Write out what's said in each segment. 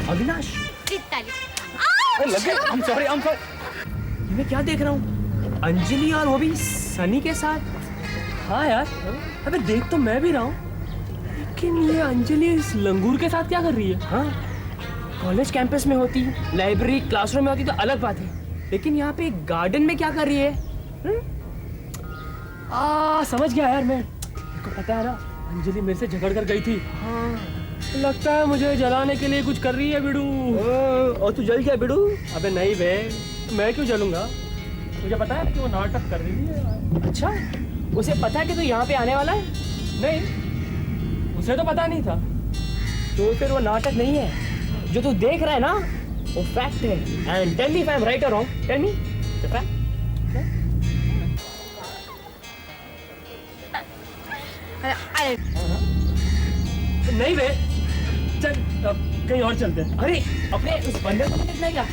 Avinash, I'm sorry. मैं क्या देख रहा हूँ? अंजलि और वो भी सनी के साथ। हाँ यार, अबे देख तो मैं भी रहा हूँ, लेकिन ये अंजलि इस लंगूर के साथ क्या कर रही है? हाँ, कॉलेज कैंपस में होती, लाइब्रेरी क्लासरूम में होती तो अलग बात है, लेकिन यहाँ पे गार्डन में क्या कर रही है? समझ गया यार मैं। को पता है ना, अंजलि मेरे से झगड़ कर गई थी। हाँ, लगता है मुझे जलाने के लिए कुछ कर रही है बिडू। और तू जल गया बिडू? अबे नहीं बे, मैं क्यों जलूंगा? मुझे पता है कि वो नाटक कर रही है। अच्छा, उसे पता है कि तू यहाँ पे आने वाला है? नहीं, उसे तो पता नहीं था। तो फिर वो नाटक नहीं है, जो तू देख रहा है ना, वो फैक्ट है। And tell me if I am right और wrong. Tell me the fact. नहीं बे, चल कहीं और चलते हैं। अरे अपने उस बंदर को देखना क्या?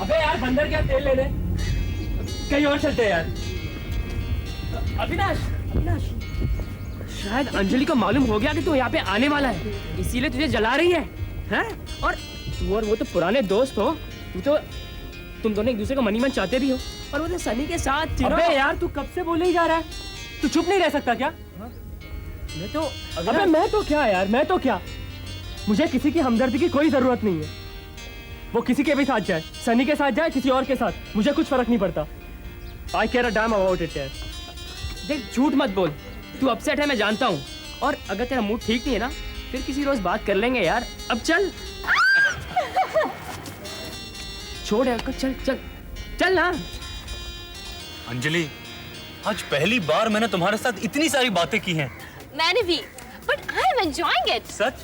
अबे यार बंदर क्या तेल ले ले, कहीं और चलते हैं यार। अविनाश, शायद अंजलि को मालूम हो गया कि तू यहाँ पे आने वाला है, इसीलिए तुझे जला रही है, हैं? और तू और वो तो पुराने दोस्त हो, तुम दोनों एक दूसरे को मनी मन चाहते भी हो, और वो तो सनी के साथ। अबे यार तू कब से बोले ही जा रहा है, तू चुप नहीं रह सकता क्या? मैं तो क्या यार, मैं तो क्या, मुझे किसी की हमदर्दी की कोई जरूरत नहीं है। वो किसी के भी साथ जाए, सनी के साथ जाए, किसी और के साथ, मुझे कुछ फर्क नहीं पड़ता। I care a damn about it यार। देख झूठ मत बोल, तू अपसेट है मैं जानता हूँ, और अगर तेरा मूड ठीक नहीं है ना, फिर किसी रोज बात कर लेंगे यार। अब चल छोड़ यार, चल चल चल ना। अंजलि, आज पहली बार मैंने तुम्हारे साथ इतनी सारी बातें की हैं। मैंने भी, but I am enjoying it. सच?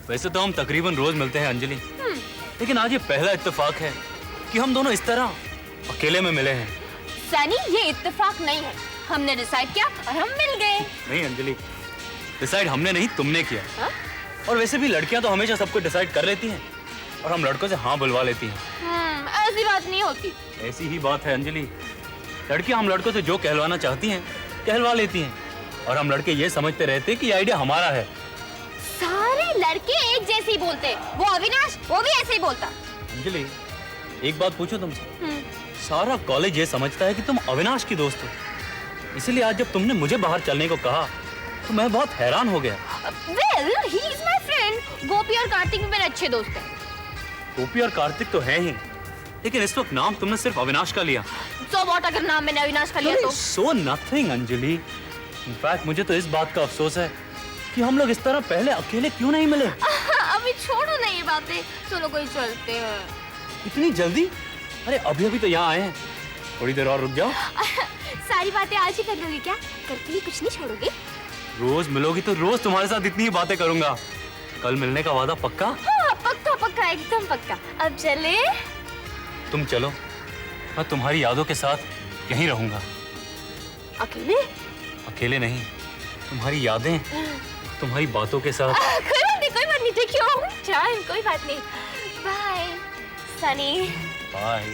वैसे तो हम तकरीबन रोज मिलते हैं अंजलि, लेकिन आज ये पहला इत्तेफाक है कि हम दोनों इस तरह अकेले में मिले हैं। सनी, ये इत्तेफाक नहीं है, हमने डिसाइड किया और हम मिल गए। नहीं अंजलि, डिसाइड हमने नहीं, तुमने किया। हा? और वैसे भी लड़कियां तो हमेशा सब कुछ डिसाइड कर लेती हैं, और हम लड़कों से हाँ बुलवा लेती हैं। ऐसी बात नहीं होती। ऐसी ही बात है अंजलि, लड़कियां हम लड़कों से जो कहलवाना चाहती हैं कहलवा लेती हैं, और हम लड़के ये समझते रहते हैं कि आइडिया हमारा है। सारे लड़के एक जैसे ही बोलते, वो अविनाश वो भी ऐसे ही बोलता। अंजलि, एक बात पूछूं तुमसे, सारा कॉलेज ये समझता है कि तुम अविनाश की दोस्त हो, इसीलिए आज जब तुमने मुझे बाहर चलने को कहा तो मैं बहुत हैरान हो गया। Well, he is my friend. गोपी और कार्तिक भी मेरे अच्छे दोस्त हैं। गोपी और कार्तिक तो है ही, लेकिन इस वक्त नाम तुमने सिर्फ अविनाश का लिया। So what अगर नाम मैंने अविनाश का लिया तो? So nothing Anjali. इनफैक्ट मुझे तो इस बात का अफसोस है कि हम लोग इस तरह पहले अकेले क्यों नहीं मिले। अभी छोड़ो ना ये बातें, चलो कोई चलते हैं। इतनी जल्दी? अरे अभी अभी तो यहाँ आए हैं, थोड़ी देर और रुक जाओ। सारी बातें आज ही कर लोगे क्या? करके ही कुछ नहीं छोड़ोगे? रोज मिलोगी तो रोज तुम्हारे साथ इतनी ही बातें करूंगा। कल मिलने का वादा पक्का? हाँ, पक्का पक्का, एकदम पक्का। अब चले? तुम चलो, मैं तुम्हारी यादों के साथ यहीं रहूंगा। अकेले? अकेले नहीं, तुम्हारी यादें, तुम्हारी बातों के साथ। कोई बात नहीं, टेक योर ओन टाइम, कोई बात नहीं। Bye Sunny. Bye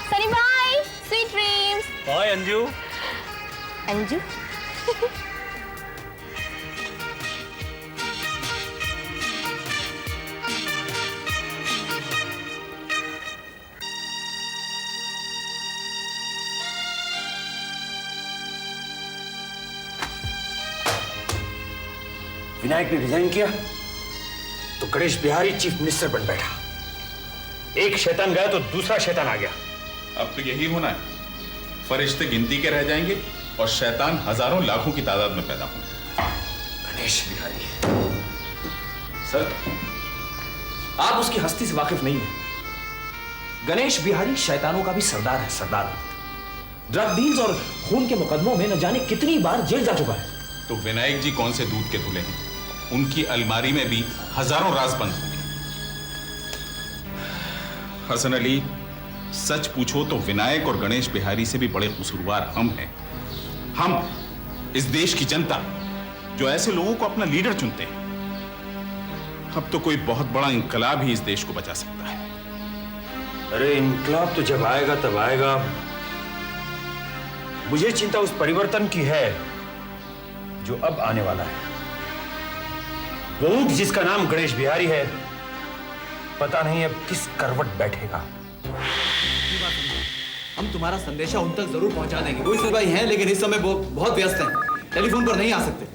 Sunny, bye, sweet dreams. Bye Anju. Anju? Vinayak ने रिजाइन किया तो गणेश बिहारी चीफ मिनिस्टर बन बैठा। एक शैतान गया तो दूसरा शैतान आ गया। अब तो यही होना है, फरिश्ते गिनती के रह जाएंगे और शैतान हजारों लाखों की तादाद में पैदा होंगे। गणेश बिहारी सर, आप उसकी हस्ती से वाकिफ नहीं है। गणेश बिहारी शैतानों का भी सरदार है, सरदार। ड्रग डील्स और खून के मुकदमों में न जाने कितनी बार जेल जा चुका है। तो विनायक जी कौन से दूध के धुले हैं? उनकी अलमारी में भी हजारों राज बंद होंगे। हसन अली, सच पूछो तो विनायक और गणेश बिहारी से भी बड़े कसूरवार हम हैं। हम, इस देश की जनता, जो ऐसे लोगों को अपना लीडर चुनते हैं। अब तो कोई बहुत बड़ा इंकलाब ही इस देश को बचा सकता है। अरे इंकलाब तो जब आएगा तब आएगा। मुझे चिंता उस परिवर्तन की है जो अब आने वाला है। वो ऊंट जिसका नाम गणेश बिहारी है, पता नहीं अब किस करवट बैठेगा। हम तुम्हारा संदेशा उन तक जरूर पहुंचा देंगे। वो भाई हैं, लेकिन इस समय वो बहुत व्यस्त हैं, टेलीफोन पर नहीं आ सकते।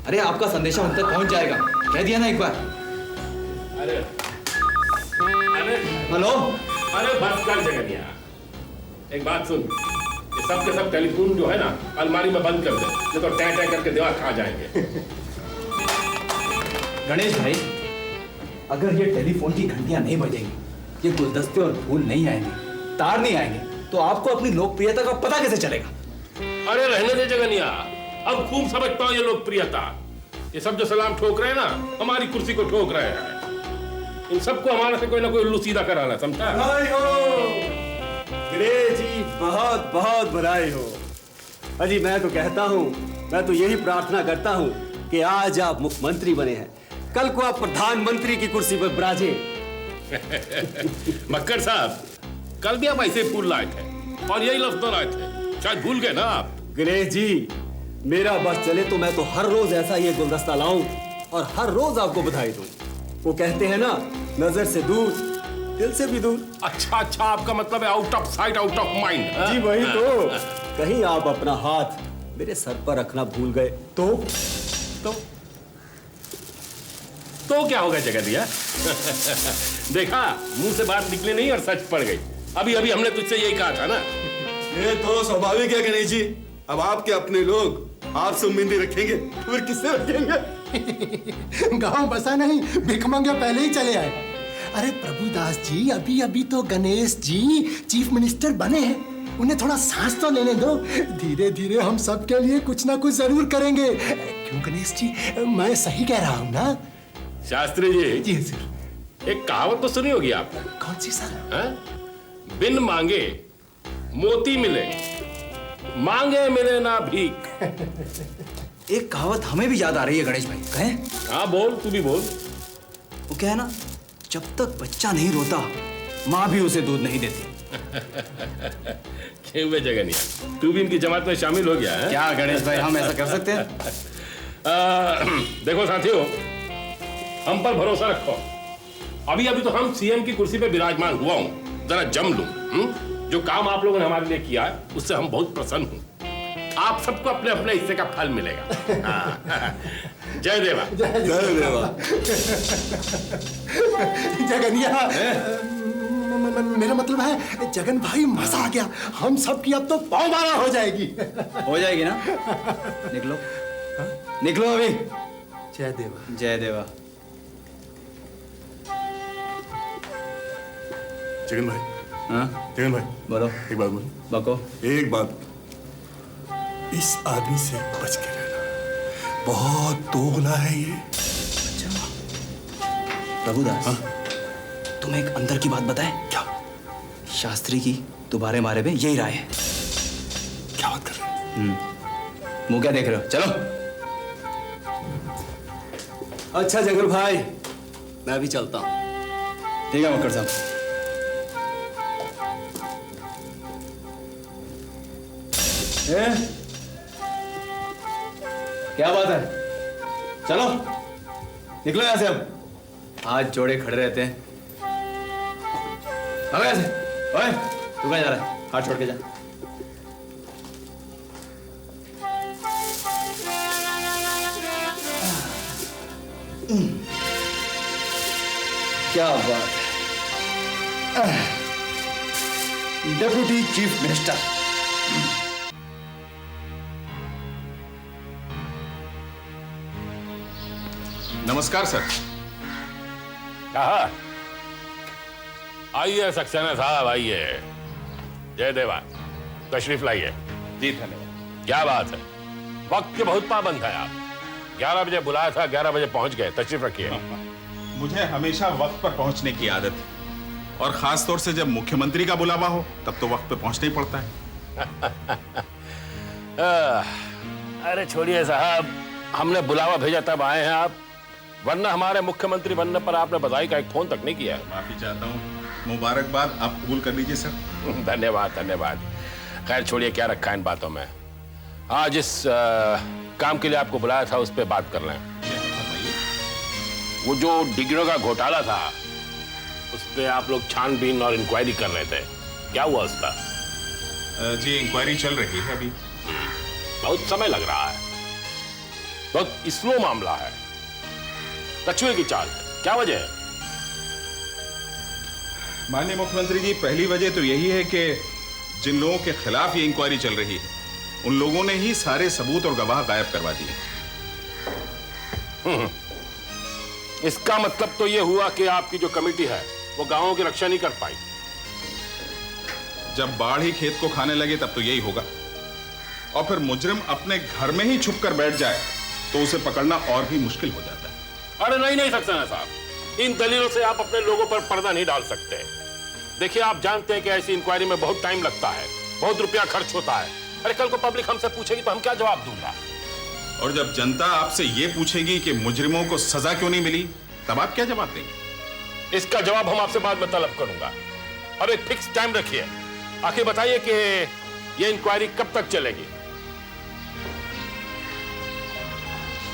अरे आपका संदेशा उन तक पहुंच जाएगा, कह दिया ना एक बार। अरे हेलो। अरे बस कर जगनिया, एक बात सुन, ये सब के सब टेलीफोन जो है ना अलमारी में बंद कर दे, नहीं तो टै टै करके दिमाग खा जाएंगे। गणेश भाई, अगर ये टेलीफोन की घंटियां नहीं बजेंगी, ये गुलदस्ते और फूल नहीं आएंगे, तार नहीं आएंगे, तो आपको अपनी लोकप्रियता का पता कैसे चलेगा? अरे रहने दे जगनिया, अब खूब समझता हूँ ये लोकप्रियता। ये सब जो सलाम ठोक रहे हैं ना, हमारी कुर्सी को ठोक रहे हैं। इन सबको हमारे से कोई ना कोई उल्लू सीधा कराना, समझा? बधाई हो गणेश जी, बहुत बहुत बधाई हो। अजी मैं तो कहता हूँ, मैं तो यही प्रार्थना करता हूँ कि आज आप मुख्यमंत्री बने हैं, कल को आप प्रधानमंत्री की कुर्सी पर विराजे। मक्कर साहब, कल भी आप ऐसे फूल लाए थे और यही लफ्ज दोहराए थे, शायद भूल गए ना आप। गणेश जी, मेरा बस चले तो मैं तो हर रोज ऐसा ही गुलदस्ता लाऊं और हर रोज आपको बधाई दूं। वो कहते हैं ना, नजर से दूर दिल से भी दूर। अच्छा अच्छा, आपका मतलब है out of sight out of mind. जी वही तो। कहीं आप अपना हाथ मेरे सर पर रखना भूल गए तो क्या होगा जगदिया? देखा, मुंह से बात निकली नहीं और सच पड़ गई। अभी अभी हमने तुझसे यही कहा था ना। ये तो स्वाभाविक है गणेश जी, अब आपके अपने लोग आपसे उम्मीदें रखेंगे, फिर किससे रखेंगे? गांव बसा नहीं, भिखमंगे पहले ही चले आए। अरे प्रभुदास जी, अभी अभी तो गणेश जी चीफ मिनिस्टर बने हैं, उन्हें थोड़ा सांस तो लेने दो। धीरे धीरे हम सबके लिए कुछ ना कुछ जरूर करेंगे। क्यों गणेश जी, मैं सही कह रहा हूँ ना? शास्त्री जी, जी सर। एक कहावत तो सुनी होगी आपने। कौन सी सर? बिन मांगे मोती मिले, मांगे मिले ना भीख। एक कहावत हमें भी याद आ रही है गणेश भाई, कहें? हाँ बोल, तू भी बोल। वो क्या है ना, जब तक बच्चा नहीं रोता, माँ भी उसे दूध नहीं देती। क्यों बे जगनिया, तू भी इनकी जमात में शामिल हो गया है? क्या गणेश भाई, हम ऐसा कर सकते हैं? देखो साथियों, हम पर भरोसा रखो। अभी अभी तो हम सीएम की कुर्सी पे विराजमान हुआ हूं, जरा जम लूं। जो काम आप लोगों ने हमारे लिए किया है, उससे हम बहुत प्रसन्न हूं। आप सबको अपने अपने हिस्से का फल मिलेगा। जय देवा। जय देवा। जगनिया, मेरा मतलब है जगन भाई, मजा आ गया। हम सब की अब तो पाँव मारा हो जाएगी। हो जाएगी ना? निकलो निकलो अभी। जय देवा। जय देवा। जगन भाई, हाँ जगन भाई, बोलो। एक बात बोलो। बको। एक बात, इस आदमी से बच के रहना, बहुत दोगला है ये। प्रभुदास, तुम्हें एक अंदर की बात बताएं? क्या? शास्त्री की तुम्हारे बारे में यही राय है। क्या बात कर रहे हैं? मुंह क्या देख रहे हो? चलो। अच्छा जगर भाई, मैं भी चलता हूँ। ठीक है मक्कर साहब। क्या बात है? चलो निकलो यहां से। अब हाथ जोड़े खड़े रहते हैं। अब ऐसे, ओए तू कहाँ जा रहा है? हाथ छोड़ के जा। क्या बात है, डेप्यूटी चीफ मिनिस्टर। नमस्कार सर। कहा? आइए सक्सेना साहब, आइए। जय देवा, तशरीफ लाइए। जी धन्यवाद। क्या बात है, वक्त के बहुत पाबंद है आप। 11 बजे बुलाया था, 11 बजे पहुंच गए। तशरीफ रखिए। मुझे हमेशा वक्त पर पहुंचने की आदत है, और खास तौर से जब मुख्यमंत्री का बुलावा हो तब तो वक्त पे पहुंचना ही पड़ता है। अरे छोड़िए साहब, हमने बुलावा भेजा तब आए हैं आप, वरना हमारे मुख्यमंत्री बनने पर आपने बधाई का एक फोन तक नहीं किया। माफी चाहता हूँ, मुबारकबाद आप कबूल कर लीजिए सर। धन्यवाद धन्यवाद। खैर छोड़िए, क्या रखा है इन बातों में। आज जिस काम के लिए आपको बुलाया था उस पर बात कर लें। वो जो डिग्रियों का घोटाला था उस पे आप लोग छानबीन और इंक्वायरी कर रहे थे, क्या हुआ उसका? जी इंक्वायरी चल रही है अभी। बहुत समय लग रहा है, बहुत स्लो मामला है, कछुए की चाल है, क्या वजह है? माननीय मुख्यमंत्री जी, पहली वजह तो यही है कि जिन लोगों के खिलाफ ये इंक्वायरी चल रही है उन लोगों ने ही सारे सबूत और गवाह गायब करवा दिए। इसका मतलब तो ये हुआ कि आपकी जो कमेटी है वो गांवों की रक्षा नहीं कर पाई। जब बाढ़ ही खेत को खाने लगे तब तो यही होगा, और फिर मुजरिम अपने घर में ही छुप कर बैठ जाए तो उसे पकड़ना और भी मुश्किल हो जाता है। अरे नहीं सक्सेना साहब, इन दलीलों से आप अपने लोगों पर पर्दा नहीं डाल सकते। देखिए, आप जानते हैं कि ऐसी इंक्वायरी में बहुत टाइम लगता है, बहुत रुपया खर्च होता है। अरे कल को पब्लिक हमसे पूछेगी तो हम क्या जवाब दूंगा? और जब जनता आपसे ये पूछेगी कि मुजरिमों को सजा क्यों नहीं मिली, तब आप क्या जवाब देंगे? इसका जवाब हम आपसे बाद में तलब करूंगा। अब एक फिक्स टाइम रखिए, आखिर बताइए कि ये इंक्वायरी कब तक चलेगी?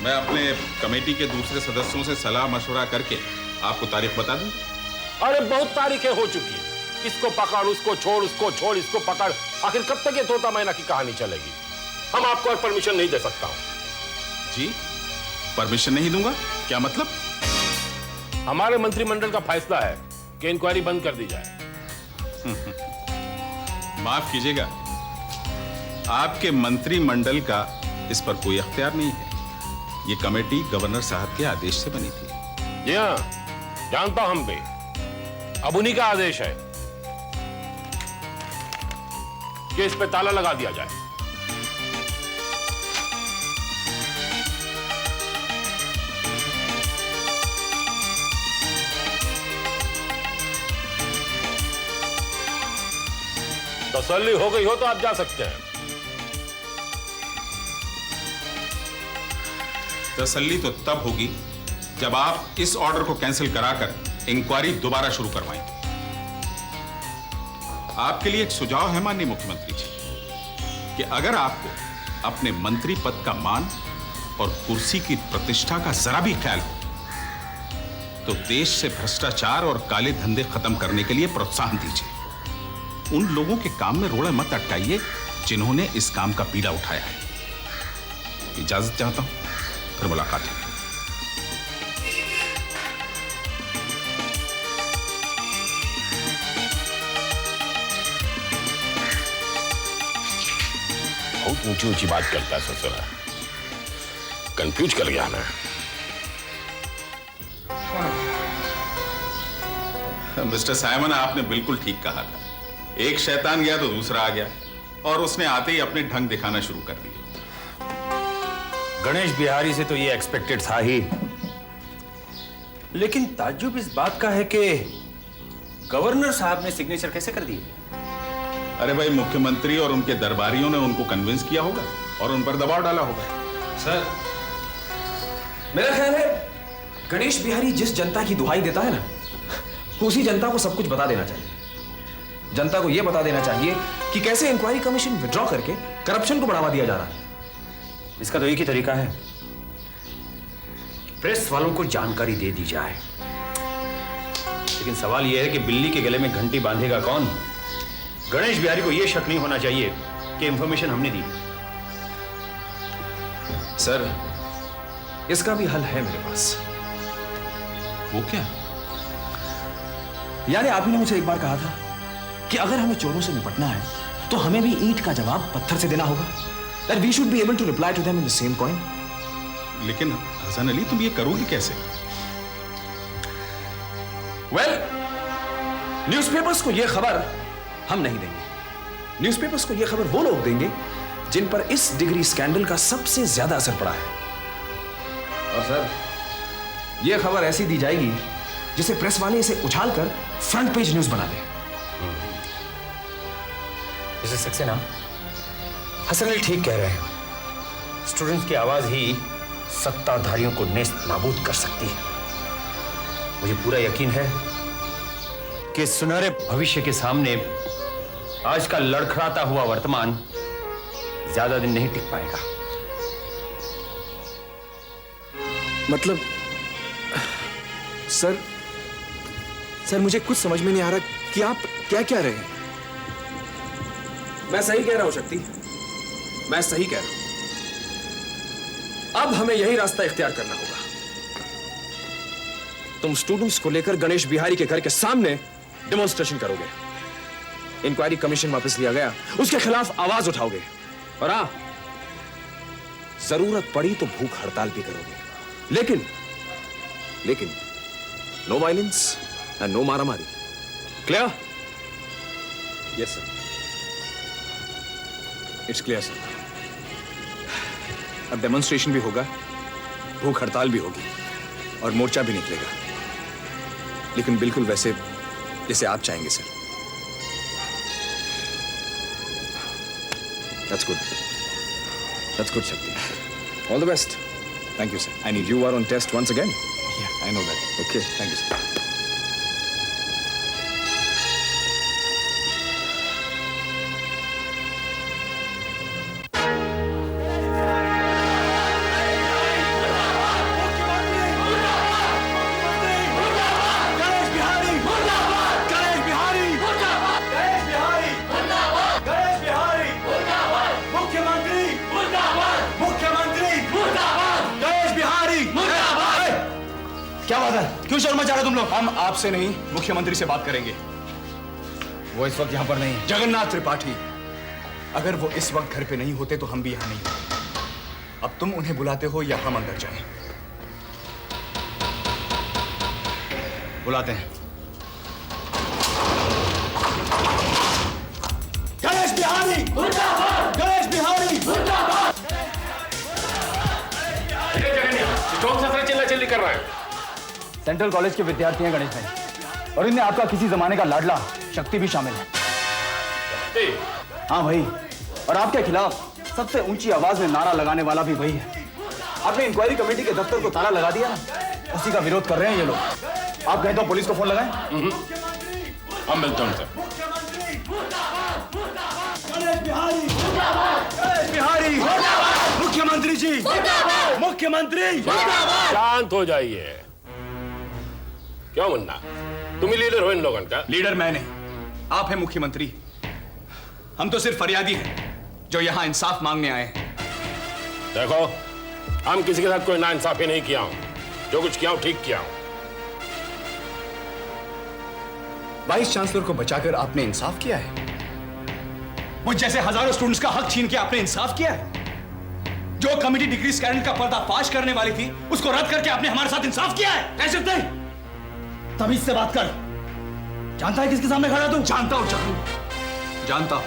मैं अपने कमेटी के दूसरे सदस्यों से सलाह मशवरा करके आपको तारीख बता दूं। अरे बहुत तारीखें हो चुकी, इसको पकड़, उसको छोड़, उसको छोड़, इसको पकड़, आखिर कब तक ये तोता मैना की कहानी चलेगी? हम आपको परमिशन नहीं दे सकता हूं। जी परमिशन नहीं दूंगा? क्या मतलब? हमारे मंत्रिमंडल का फैसला है कि इंक्वायरी बंद कर दी जाए। माफ कीजिएगा, आपके मंत्रिमंडल का इस पर कोई अख्तियार नहीं है। ये कमेटी गवर्नर साहब के आदेश से बनी थी। जी हाँ, जानता हूं हम भी, अब उन्हीं का आदेश है कि इस पे ताला लगा दिया जाए। तसल्ली हो गई हो तो आप जा सकते हैं। तसल्ली तो तब होगी जब आप इस ऑर्डर को कैंसिल कराकर इंक्वायरी दोबारा शुरू करवाएंगे। आपके लिए एक सुझाव है माननीय मुख्यमंत्री जी, कि अगर आपको अपने मंत्री पद का मान और कुर्सी की प्रतिष्ठा का जरा भी ख्याल हो तो देश से भ्रष्टाचार और काले धंधे खत्म करने के लिए प्रोत्साहन दीजिए। उन लोगों के काम में रोड़ा मत अटकाइए जिन्होंने इस काम का पीड़ा उठाया है। इजाजत चाहता हूं, फिर मुलाकात होगी। बहुत ऊंची ऊंची बात करता है ससुरा, कंफ्यूज कर गया मैं। मिस्टर साइमन, आपने बिल्कुल ठीक कहा था। एक शैतान गया तो दूसरा आ गया और उसने आते ही अपने ढंग दिखाना शुरू कर दिए। गणेश बिहारी से तो ये एक्सपेक्टेड था ही, लेकिन ताज्जुब इस बात का है कि गवर्नर साहब ने सिग्नेचर कैसे कर दिए? अरे भाई, मुख्यमंत्री और उनके दरबारियों ने उनको कन्विंस किया होगा और उन पर दबाव डाला होगा। सर, मेरा ख्याल है गणेश बिहारी जिस जनता की दुहाई देता है ना, उसी जनता को सब कुछ बता देना चाहिए। जनता को यह बता देना चाहिए कि कैसे इंक्वायरी कमीशन विड्रॉ करके करप्शन को बढ़ावा दिया जा रहा है। इसका तो एक ही तरीका है, प्रेस वालों को जानकारी दे दी जाए। लेकिन सवाल यह है कि बिल्ली के गले में घंटी बांधेगा कौन? गणेश बिहारी को यह शक नहीं होना चाहिए कि इंफॉर्मेशन हमने दी। सर, इसका भी हल है मेरे पास। वो क्या? यानी आप ही ने मुझे एक बार कहा था कि अगर हमें चोरों से निपटना है तो हमें भी ईंट का जवाब पत्थर से देना होगा। That we should be able to reply to them in the same coin. लेकिन हसन अली, तुम ये करोगे कैसे? Well, न्यूज़पेपर्स को यह खबर हम नहीं देंगे। न्यूज़पेपर्स को यह खबर वो लोग देंगे जिन पर इस डिग्री स्कैंडल का सबसे ज्यादा असर पड़ा है। और सर, यह खबर ऐसी दी जाएगी जिसे प्रेस वाले इसे उछालकर फ्रंट पेज न्यूज बना दें। मिस्टर सक्सेना, हसन अली ठीक कह रहे हैं। स्टूडेंट्स की आवाज ही सत्ताधारियों को नेस्त नाबूद कर सकती है। मुझे पूरा यकीन है कि सुनहरे भविष्य के सामने आज का लड़खड़ाता हुआ वर्तमान ज्यादा दिन नहीं टिक सर मुझे कुछ समझ में नहीं आ रहा कि आप क्या कह रहे हैं। मैं सही कह रहा हूं शक्ति, मैं सही कह रहा हूं। अब हमें यही रास्ता इख्तियार करना होगा। तुम स्टूडेंट्स को लेकर गणेश बिहारी के घर के सामने डेमोन्स्ट्रेशन करोगे, इंक्वायरी कमीशन वापस लिया गया उसके खिलाफ आवाज उठाओगे, और हाँ, जरूरत पड़ी तो भूख हड़ताल भी करोगे, लेकिन नो वायलेंस एंड नो मारामारी। Clear? Yes sir, it's clear sir. अब डेमोन्स्ट्रेशन भी होगा, भूख हड़ताल भी होगी और मोर्चा भी निकलेगा, लेकिन बिल्कुल वैसे जैसे आप चाहेंगे sir. That's good. That's good, Shakti. All the best. Thank you, sir. I need you are on test once again. Yeah, I know that. Okay, thank you, sir. क्या बात है? क्यों शर्मा चाह रहे तुम लोग? हम आपसे नहीं, मुख्यमंत्री से बात करेंगे। वो इस वक्त यहाँ पर नहीं है। जगन्नाथ त्रिपाठी, अगर वो इस वक्त घर पे नहीं होते तो हम भी यहाँ नहीं होते। अब तुम उन्हें बुलाते हो या हम अंदर जाएं? बुलाते हैं। गणेश बिहारी मुर्दाबाद! गणेश बिहारी मुर्दाबाद! कौन सा चिल्ला चिल्ली कर रहा है? सेंट्रल कॉलेज के विद्यार्थी हैं गणेश भाई, और इनमें आपका किसी जमाने का लाडला शक्ति भी शामिल है। हाँ भाई, और आपके खिलाफ सबसे ऊंची आवाज में नारा लगाने वाला भी वही है। आपने इंक्वायरी कमेटी के दफ्तर को ताला लगा दिया ना, उसी का विरोध कर रहे हैं ये लोग। आप कहें तो पुलिस को फोन लगाएं। हम मिलते हैं सर। बिहारी मुख्यमंत्री जी, मुख्यमंत्री शांत हो जाइए। क्यों मुन्ना, तुम ही लीडर हो इन लोगों का? लीडर मैं नहीं, आप हैं मुख्यमंत्री। हम तो सिर्फ फरियादी हैं जो यहाँ इंसाफ मांगने आए हैं। देखो, हम किसी के साथ कोई नाइंसाफी नहीं किया हूं, जो कुछ किया हूं ठीक किया हूं। वाइस चांसलर को बचाकर आपने इंसाफ किया है। मुझ जैसे हजारों स्टूडेंट्स का हक छीन के आपने इंसाफ किया है। जो कमेटी डिग्री स्कैंडल का पर्दाफाश करने वाली थी, उसको रद्द करके आपने हमारे साथ इंसाफ किया है। कह सकते हैं? तमीज से बात कर। जानता है किसके सामने खड़ा तू? जानता हूं जानता हूं।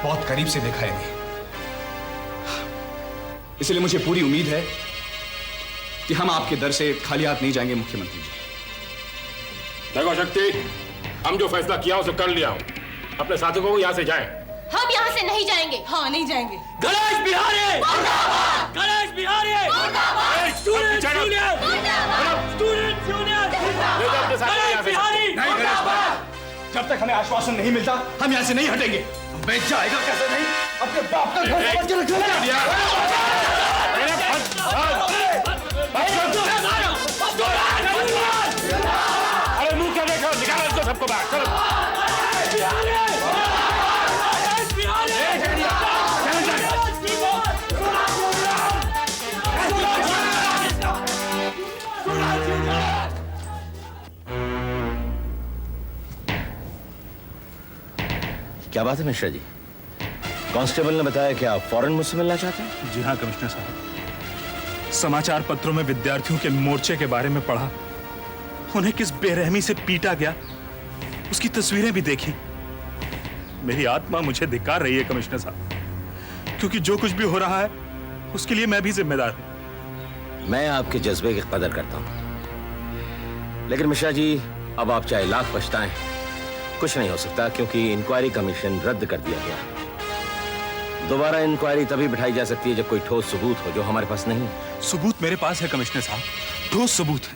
बहुत करीब से देखा है नहीं, इसलिए मुझे पूरी उम्मीद है कि हम आपके दर से खाली हाथ नहीं जाएंगे मुख्यमंत्री जी। देखो शक्ति, हम जो फैसला किया उसे कर लिया हूं। अपने साथियों को यहां से जाएं। हम यहाँ से नहीं जाएंगे। हाँ, नहीं जाएंगे। गणेश बिहारी मुर्दाबाद! गणेश बिहारी मुर्दाबाद! Student union student union Ganesh Bihari मुर्दाबाद! जब तक हमें आश्वासन नहीं मिलता, हम यहाँ से नहीं हटेंगे। मैं जाएगा कैसे नहीं? अपने बाप का घर समझ के रखना। अरे मुंह क्या देखो, निकालो इसको सबको बाहर। चलो। क्या बात है मिश्रा जी? कांस्टेबल ने बताया कि आप फौरन मुझसे मिलना चाहते हैं? जी हाँ कमिश्नर साहब, समाचार पत्रों में विद्यार्थियों के मोर्चे के बारे में पढ़ा, उन्हें किस बेरहमी से पीटा गया उसकी तस्वीरें भी देखी। मेरी आत्मा मुझे धिक्कार रही है कमिश्नर साहब, क्योंकि जो कुछ भी हो रहा है उसके लिए मैं भी जिम्मेदार हूं। मैं आपके जज्बे की कदर करता हूं, लेकिन मिश्रा जी अब आप चाहे लाख पछताएं, कुछ नहीं हो सकता, क्योंकि इंक्वायरी कमीशन रद्द कर दिया गया। दोबारा इंक्वायरी तभी बिठाई जा सकती है जब कोई ठोस सबूत हो, जो हमारे पास नहीं। सबूत मेरे पास है कमिश्नर साहब, ठोस सबूत है।